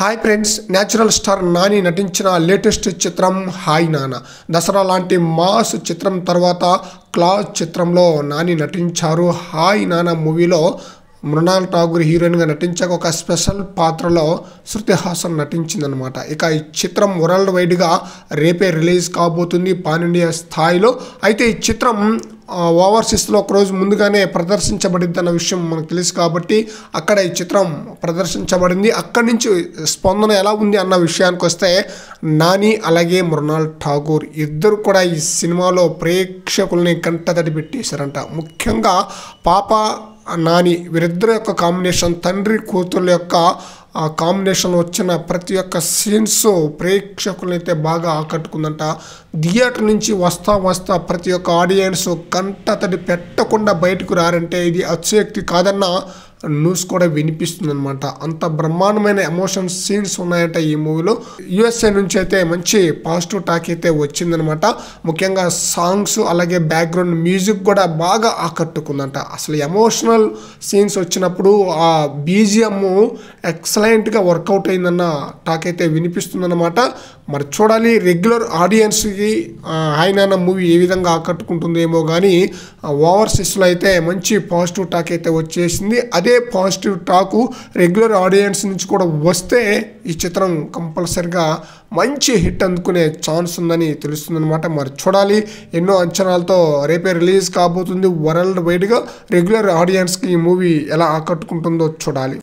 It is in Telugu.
Hi friends, natural star Nani నటించిన లేటెస్ట్ చిత్రం హాయ్ నాన్న. దసరా లాంటి మాస్ చిత్రం తర్వాత క్లాస్ చిత్రంలో నాని నటించారు. హాయ్ నాన్న మూవీలో మృణాల్ ఠాగూర్ హీరోయిన్గా నటించాక ఒక స్పెషల్ పాత్రలో శృతి హాసన్ నటించిందనమాట. ఇక ఈ చిత్రం వరల్డ్ వైడ్గా రేపే రిలీజ్ కాబోతుంది పాన్ ఇండియా స్థాయిలో. అయితే ఈ చిత్రం ఓవర్సీస్లో ఒకరోజు ముందుగానే ప్రదర్శించబడింది అన్న విషయం మనకు తెలుసు కాబట్టి అక్కడ ఈ చిత్రం ప్రదర్శించబడింది. అక్కడి నుంచి స్పందన ఎలా ఉంది అన్న విషయానికి వస్తే నాని అలాగే మృణాల్ ఠాగూర్ ఇద్దరు కూడా ఈ సినిమాలో ప్రేక్షకుల్ని కంటతడి పెట్టేశారంట. ముఖ్యంగా పాప నాని వీరిద్దరి యొక్క కాంబినేషన్, తండ్రి కూతుర్ల యొక్క కాంబినేషన్ వచ్చిన ప్రతి ఒక్క సీన్స్ ప్రేక్షకులైతే బాగా ఆకట్టుకుందంట. థియేటర్ నుంచి వస్తా ప్రతి ఒక్క ఆడియన్స్ కంటతడి పెట్టకుండా బయటకు రారంటే ఇది అతిశయోక్తి కాదన్న న్యూస్ కూడా వినిపిస్తుంది అనమాట. అంత బ్రహ్మాండమైన ఎమోషన్ సీన్స్ ఉన్నాయంట ఈ మూవీలో. యుఎస్ఏ నుంచి అయితే మంచి పాజిటివ్ టాక్ అయితే వచ్చిందనమాట. ముఖ్యంగా సాంగ్స్ అలాగే బ్యాక్గ్రౌండ్ మ్యూజిక్ కూడా బాగా ఆకట్టుకుందంట. అసలు ఎమోషనల్ సీన్స్ వచ్చినప్పుడు ఆ బీజిఎం ఎక్సలెంట్గా వర్కౌట్ అయిందన్న టాక్ అయితే వినిపిస్తుందన్నమాట. మరి చూడాలి, రెగ్యులర్ ఆడియన్స్కి హాయ్ నాన్న మూవీ ఏ విధంగా ఆకట్టుకుంటుందేమో కానీ ఓవర్సీస్లో అయితే మంచి పాజిటివ్ టాక్ అయితే వచ్చేసింది. అదే పాజిటివ్ టాకు రెగ్యులర్ ఆడియన్స్ నుంచి కూడా వస్తే ఈ చిత్రం కంపల్సరిగా మంచి హిట్ అందుకునే ఛాన్స్ ఉందని తెలుస్తుందన్నమాట. మరి చూడాలి, ఎన్నో అంచనాలతో రేపే రిలీజ్ కాబోతుంది వరల్డ్ వైడ్గా. రెగ్యులర్ ఆడియన్స్కి ఈ మూవీ ఎలా ఆకట్టుకుంటుందో చూడాలి.